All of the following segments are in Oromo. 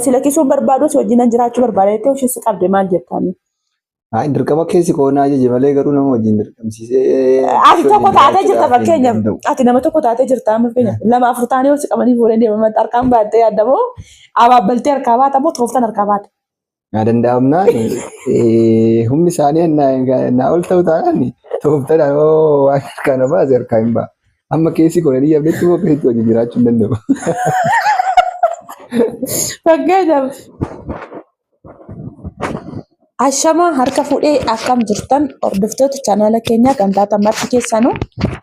Sila kisuun barbaadu si wajjin jiraachuu barbaada jettee ishee si qabde maal jettanii? Dirqama keessi koonaa jeje malee garuu nama wajjin dirqamsiisee. Ati tokko taatee jirta fakkeenyaaf. Ati nama tokko taatee jirta fakkeenyaaf. Lama afur taanii wal qabanii fuudhee deeman harkaan baattee yaadamoo abaabbaltee harkaa baata moo tooftan harkaa baata? Yaa danda'amnaan humni isaanii naa ol ta'u taanaan tooftan waan harkaa na baase harkaa hin ba'a. Amma keessi koonanii yabnetti moo keessatti wajjin jiraachuu hin danda'u. Fakkeenyaaf. Ashama harka fuudhee akkam jirtan hordoftoota chaanaala keenyaa kan taatan marti keessanuu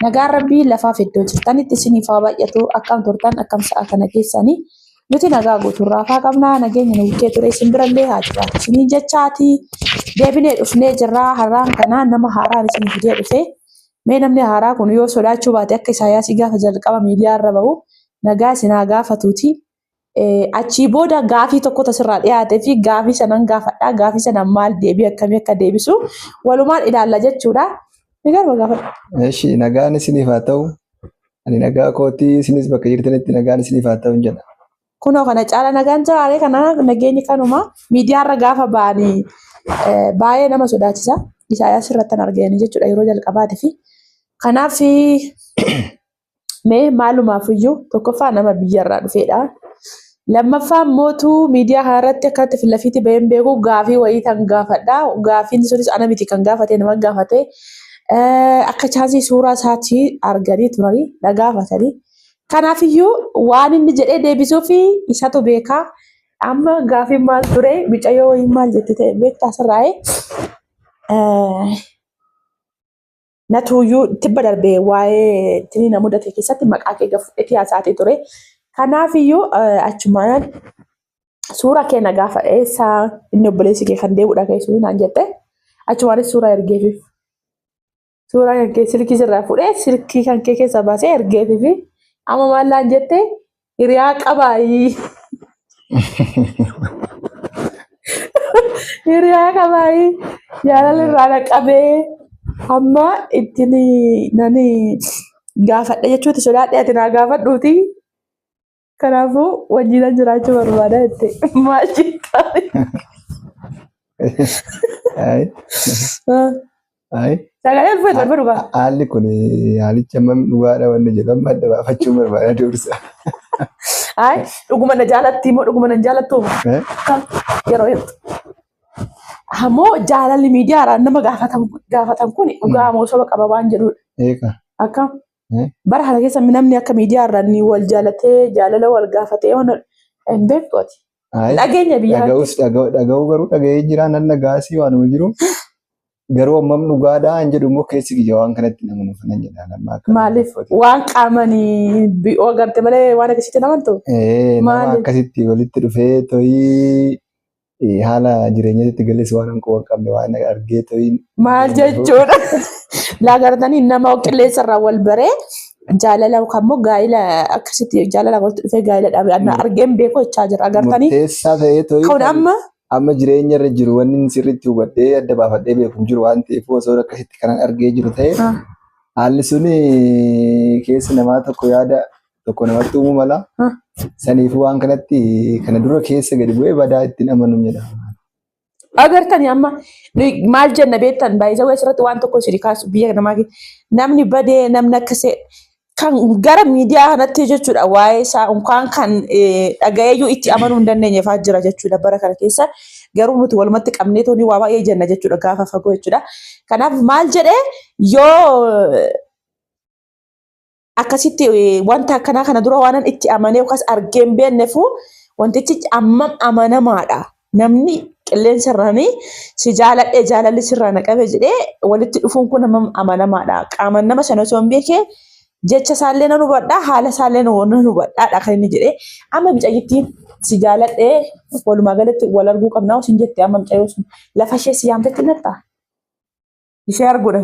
nagaa rabbii lafaaf iddoo jirtanitti isiniif haa baay'atu akkam turtan akkam sa'a kana keessanii nuti nagaa guutuurraa faa qabnaa nageenya nu bukkee ture isin birallee haa jiraatu isinii jechaati deebinee dhufnee jirraa har'aan kanaa nama haaraan isin fidee dhufe mee namni haaraa kun yoo sodaachuu baate akka Isaayyaasii gaafa jalqaba miidiyaa irra bahu nagaa isinaa gaafatuuti. Achii booda gaafii tokko tasirraa dhiyaatee fi gaafii sanan gaafadhaa gaafii sanan maal deebii akkamii akka deebisu walumaan ilaalla jechuudha. Ni garba gaafadha. Eeshi nagaan isiniif haa ta'u. Ani nagaa kootii isinis bakka jirtanitti nagaan isiniif haa ta'u jedha. Kunoo kana caala nagaan jiraale kana nageenyi kanuma miidiyaarra gaafa ba'anii baay'ee nama sodaachisa. Isaayyaas irratti arganii jechuudha yeroo jalqabaati fi kanaaf mee maalumaafiyyuu tokkoffaa nama biyyarraa dhufeedha. Lammaffaan mootuu miidiyaa kanarratti akkatti filafiitti baheen beeku gaafii wayii kan gaafadha. Gaafiin sunis ana miti kan gaafate nama gaafate akka chaansii suuraa isaatii arganii turanii na gaafatanii. Kanaafiyyuu waan inni jedhee deebisuu fi isatu beekaa. Amma gaafiin maal ture mucayyoo wayii maal jette ta'e beektaa sirraa'ee. Natuuyyuu tibba darbee waa'ee tinii na mudate keessatti maqaa kee fudhatee haasa'atee ture. Kanaafiyyuu achumaan suura keenya gaafa eessaa inni obboleessi kee kan deebi'udha keessumaa naan jette achumaanis suura ergeefiif. Suura kan kee silkii sirraa fuudhee silkii kan kee keessa baasee ergeefiif amma maal naan jette hiriyaa qabaayii. Hiriyaa qabaayii jaalala irraa na qabee amma ittiin nani gaafadha jechuuti sodaadhee ati naa gaafadhuuti. Kanaafuu wajjin jiraachuu barbaada jettee maal jettaa? Sagalee uffata barbaada. Haalli kun haalicha amma dhugaadha wanni jedhamu adda baafachuu barbaada dursa. Dhuguma na jaalatti moo dhuguma na jaalattu? Yeroo hedduu. Ammoo jaalalli miidiyaadhaan nama gaafatan kun dhugaa moo soba qaba waan jedhudha. Akkam? Bara kana keessa namni akka miidiyaa irraa ni wal jaalatee jaalala wal gaafatee hin beektooti. Dhageenya biyyaa. Dhaga'uu garuu dhaga'ee jira nan dhagaasii waan jiru. Garuu ammam dhugaadhaa hin jedhu immoo keessi kiyya waan kanatti nama nuuf nan jedha. Maaliif waan qaamanii bi'oo garte malee waan akkasitti namantu? Nama akkasitti walitti dhufee to'ii haala jireenyatti galleessu waan hanqoo hin qabne waan argee to'ii. Maal jechuudha? Laagartanii nama qilleensarraa wal baree jaalala yookaan immoo gaa'ila akkasitti jaalala walitti dhufee gaa'ila dhaabee argeen beekoo jechaa jira. Agartanii. Murteessaa ta'ee to'ii. Amma jireenya irra jiru wanni sirriitti hubadhee adda baafadhee beeku jiru waan ta'eef osoo akkasitti kanan argee jiru ta'e haalli sun keessa namaa tokko yaada tokko namatti uumuu mala. Saniifuu waan kanatti kana dura keessa gadi bu'ee badaa ittiin amanu jedhama. Agartanii amma maal jenna beektan baay'ee asirratti waan tokko isin kaasu biyya namaa namni badee namni akkasii kan gara miidiyaa kanatti jechuudha waa'ee isaa unkaan kan dhagayeeyyuu itti amanuu hin dandeenye fa'aa jira jechuudha bara kana keessa garuu nuti walumatti qabnee tooni waa baay'ee jenna jechuudha gaafa fagoo jechuudha. Kanaaf maal jedhee yoo akkasitti wanta akkanaa kana dura waan itti amanee yookaas argee hin beekneefu wantichi ammam amanamaadha. Namni qilleensa irraanii si jaaladhee jaalalli sirraa na qabe jedhee walitti dhufuun kun ammam amanamaadha. Qaaman nama sana osoo hin beekee jecha isaallee nan hubadhaa haala isaallee nan hubadhaadha kan inni jedhee amma mucayyittiin si jaaladhee walumaa galatti wal arguu qabnaa osin jettee amma mucayyoo sun lafa ishee si yaamtetti nattaa ishee arguudha.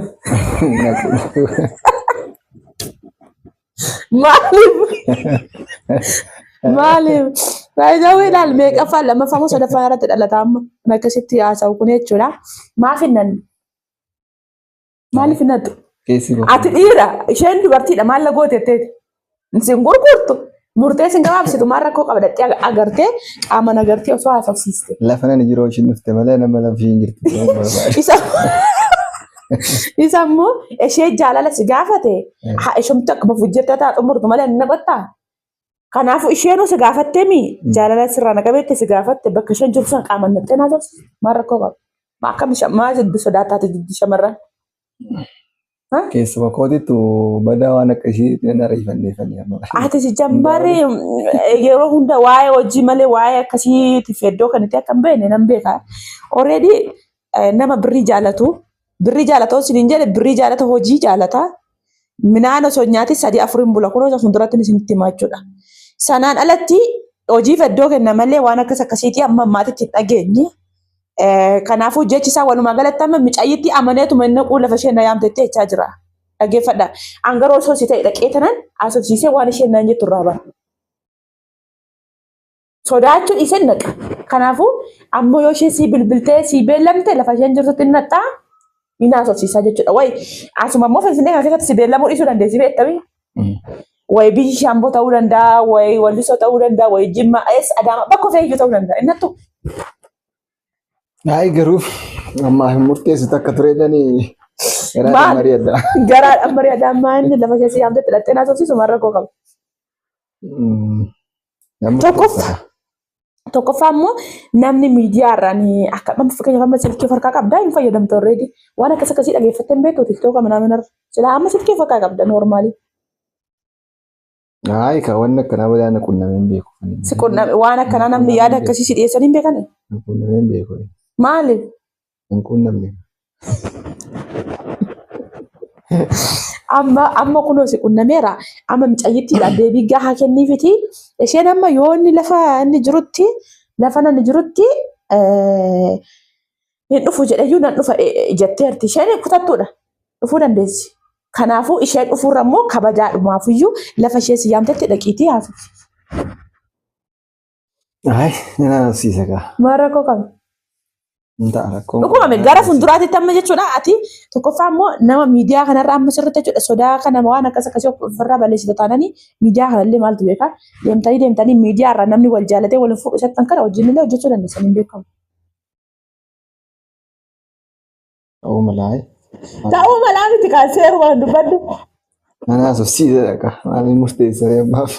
Maaliif baay'ee ilaal meeqaffaa lammaffaa moo sadaffaa irratti dhalataa amma akkasitti haasa'u kun jechuudha. Maaf hinnan maaliif hinnatu? Ati dhiira isheen dubartiidha maal lagoo tetteeti? Isin gurgurtu Murtee sin gabaabsitu maal rakkoo qabdattee agartee qaama nagartee osoo haasofsiiste. Lafa nan jiroo ishiin dhufte malee nama lafii hin jirtu. Isa immoo ishee jaalala si gaafate ishumti akka bafujjettee taatu murtu malee inni naqottaa. Kanaafuu isheenuu si gaafattee jaalala sirraa naqabeette si gaafatte bakka isheen jirtu sana qaama nattee naasofsiiste maal rakkoo qaba. Akkam maal jiddu sodaataati jiddu shamarran. Keessuma kootitu badaa waan akka ishiitti nan ariifannee amma. Ati si jambarri yeroo hunda waa'ee hojii malee waa'ee akkasiitiif iddoo kanatti akka hin beekne nan beeka. Already nama birrii jaalatu osoo jedhe birrii jaalata hojii jaalata. Minaan osoo nyaati 3-4 bula kun osoo fuulduratti isinitti himaa jechuudha. Sanaan alatti hojiif iddoo kenna malee waan akkasiitii amma ammaatitti hin dhageenye. Kanaafuu jechi isaa walumaa galatti amma micayyitti amaneetuma inni quulla lafa isheen yaamtettee jechaa jira. Dhaggeeffadha. Angaroo osoo si ta'e dhaqee tanan asosiisee waan isheen naan jettu irraa bara. Sodaachuun isheen naqa. Kanaafuu ammoo yoo ishee si bilbiltee si beellamte lafa isheen jirtutti hin naxxaa inni asosiisaa jechuudha. Wayi asuma immoo Finfinnee kana keessatti si beellamuu dhiisuu dandeessi beektamii. Wayi biyyi Shaamboo ta'uu danda'a, wayi Wallisoo ta'uu danda'a, wayi Jimmaa, Adaamaa bakka feeyyuu ta'uu danda'a. Innattu. Ay garuu amma murteessitu akka tureedhanii garaa mari'adha. Garaa mari'adha amma inni lafa keessi yaamtetti dhattee naasofsiisu maal rakkoo qaba. Tokkoffaa immoo namni miidiyaa irraan akka fakkeenyaaf amma silkii harkaa qabdaa hin fayyadamtu already waan akkasii dhageeffattee hin beektu tiktook minaamin silaa amma silkii harkaa qabda noormaali. Ay ka waan akkanaa walaana qunnamee hin beeku. Waan akkanaa namni yaada akkasii si dhiyeessan hin beekani. Qunnamee hin beeku. Maali? Hin qunnamne. Amma kunoo si qunnameera. Amma mucayyittiidha deebii gahaa kenniifiti. Isheen amma yoo inni lafa inni jirutti hin dhufu jedhayyuu nan dhufa jetteerti. Isheen kutattuudha. Dhufuu dandeessi. Kanaafuu isheen dhufuurra immoo kabajaadhumaafiyyuu lafa ishee si yaamtetti dhaqiitii haasofsiisa. Ay, nana siisa gaa. Maal rakkoo qaba? Rakkoo. Dhugumame gara fuulduraatti amma jechuudha. Ati tokkoffaa immoo nama miidiyaa kanarra amma sirriitti jechuudha. Sodaa kana waan akkasii ofirraa balleessita taananii miidiyaa kanallee maaltu beekaa? Deemtanii miidiyaa irraa namni wal jaalatee wal fuudhu isatti kana hojiinillee hojjechuu dandeessan hin beekamu. Ta'uu malaa. Ta'uu malaa miti kan seerumaan dubbaddu. Nana asosiisa dhaqa. Maaliin murteessaree ammaaf.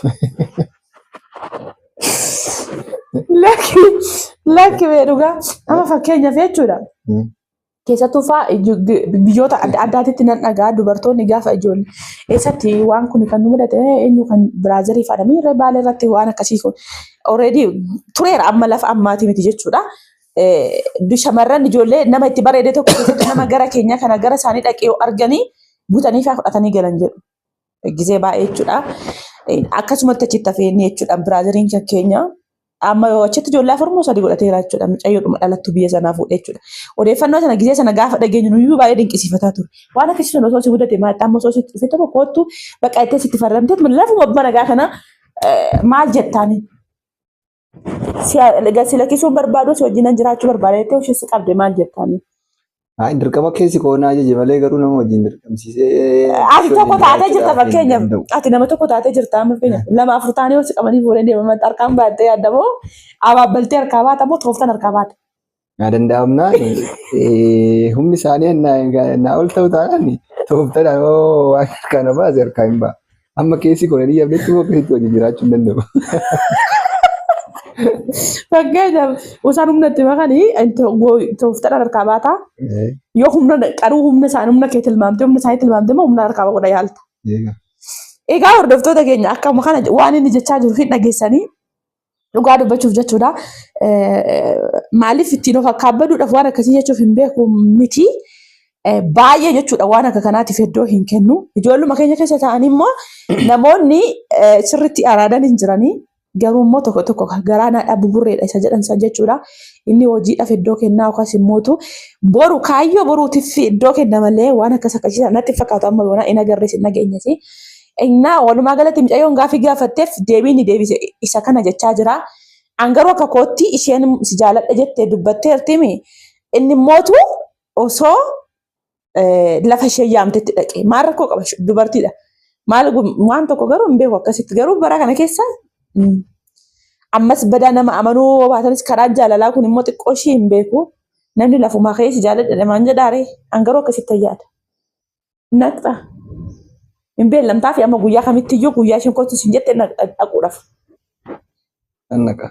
Lakki beedugaa amma fakkeenyaaf jechuudha. Keessattuu biyyoota adda addaatitti nan dhagaa dubartoonni gaafa ijoollee eessatti waan kun kan nu mudate eenyu kan Biraazirii fadhamii irra baalee irratti waan akkasii kun already tureera amma lafa ammaatii miti jechuudha. Shamarran ijoollee nama itti bareedee tokko keessatti nama gara keenya kana gara isaanii dhaqee arganii butanii fi fudhatanii galan jedhu. Gizee baay'ee jechuudha. Akkasumatti achitti hafeenii jechuudha Biraaziliin keenya. Amma yoo achitti ijoollee afur sadii godhateera jechuudha. Mucayyoodhuma dhalattu biyya sanaa fuudhee jechuudha. Odeeffannoo sana gizee sana gaafa dhageenyu nuyyuu baay'ee dinqisiifataa ture. Waan akkasii sun osoo si mudate maal amma osoo si dhufe tokko kootu bakka itti sitti faradamteet lafuma mana gaa kana maal jettaani? Si lakkisuun barbaadu si wajjin jiraachuu barbaadeettee hojii si qabde maal jettaani? Dirqama keessi koonaa jeje malee garuu nama wajjin dirqamsiisee. Ati tokko taatee jirta fakkeenyaaf. Ati nama tokko taatee jirta amma fakkeenyaaf. Lama afur taanii wal qabanii fuudhee deeman harkaan baattee yaadamoo abaabbaltee harkaa baata moo tooftan harkaa baata. Yaa danda'amnaa humni isaanii naa ol ta'u taanaan tooftan waan harkaan baase harkaa hin ba'a. Amma keessi koonaa yabdetti moo keessatti wajjin jiraachuu hin danda'u. Fakkeenyaaf osaan humna itti makanii tooftan harkaa baata. Yoo humna isaanii humna kee tilmaamte humna isaanii tilmaamte moo humna harkaa godha yaalta. Egaa hordoftoota keenya akkuma kana waan inni jechaa jiru hin dhageessanii dhugaa dubbachuuf jechuudha. Maaliif ittiin of akkaabbaduudhaaf waan akkasii jechuuf hin beeku miti. Baay'ee jechuudha waan akka kanaatiif iddoo hin kennu. Ijoolluma keenya keessa ta'anii immoo namoonni sirriitti araadan hin jiranii. Garuu immoo tokko tokko garaa naadhaa buburreedha isa jedhan san jechuudha. Inni hojiidhaaf iddoo kennaa yookaas immoo boru kaayyoo boruutiif iddoo kenna malee waan akkasii natti fakkaatu amma yoona hin agarrees hin dhageenyesi. Innaa walumaa galatti mucayyoon gaafii gaafatteef deebiin deebise isa kana jechaa jira. Angaruu akka kootti isheen si jaaladha jettee dubbatteertimi. Inni mootu osoo lafa ishee yaamtetti dhaqe maal rakkoo qaba dubartiidha. Maal waan tokko garuu hin beeku akkasitti garuu bara kana keessa Ammas badaa nama amanuu baatanis karaa jaalalaa kun immoo xiqqoo ishii hin beeku. Namni lafumaa keessi jaaladha maan jedhaare hangaroo akkasitti yaada. Naqxa. Hin beellamtaa fi amma guyyaa kamittiyyuu guyyaa isheen kottu sin jette dhaquudhaaf. Nannaqa.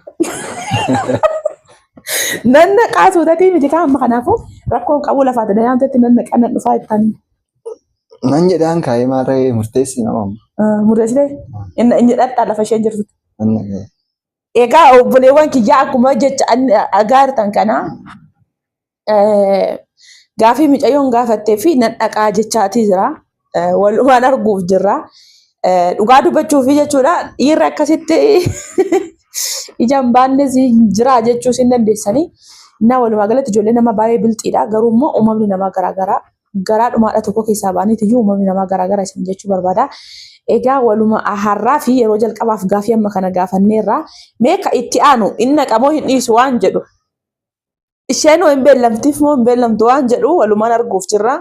Nannaqaa suutatii miti kaa amma kanaafuu rakkoon qabu lafaati dayaamtetti nannaqaa nan dhufaa ittaan. Nan jedhaan kaa'ee maarree murteessi nama amma. Murteessitee inni dhadhaa lafa isheen jirtu. Nannaqa. Egaa obboleewwan kiyyaa akkuma jecha agaartan kana gaafii mucayyoon gaafattee fi nan dhaqaa jechaatii jira. Walumaan arguuf jirra. Dhugaa dubbachuuf jechuudha. Dhiirri akkasitti ijaan baannes jira jechuus hin dandeessanii. Innaa walumaa galatti ijoollee nama baay'ee bilxiidha. Garuu immoo uumamni namaa garaagaraa garaadhumaadha tokko keessaa baaniitiyyuu uumamni namaa garaagaraa isin jechuu barbaada. Egaa waluma har'aa fi yeroo jalqabaaf gaafii amma kana gaafanneerra meeqa itti aanu inni qamoo hin dhiisu waan jedhu isheen hin beellamtiif moo hin beellamtu waan jedhu walumaan arguuf jirra.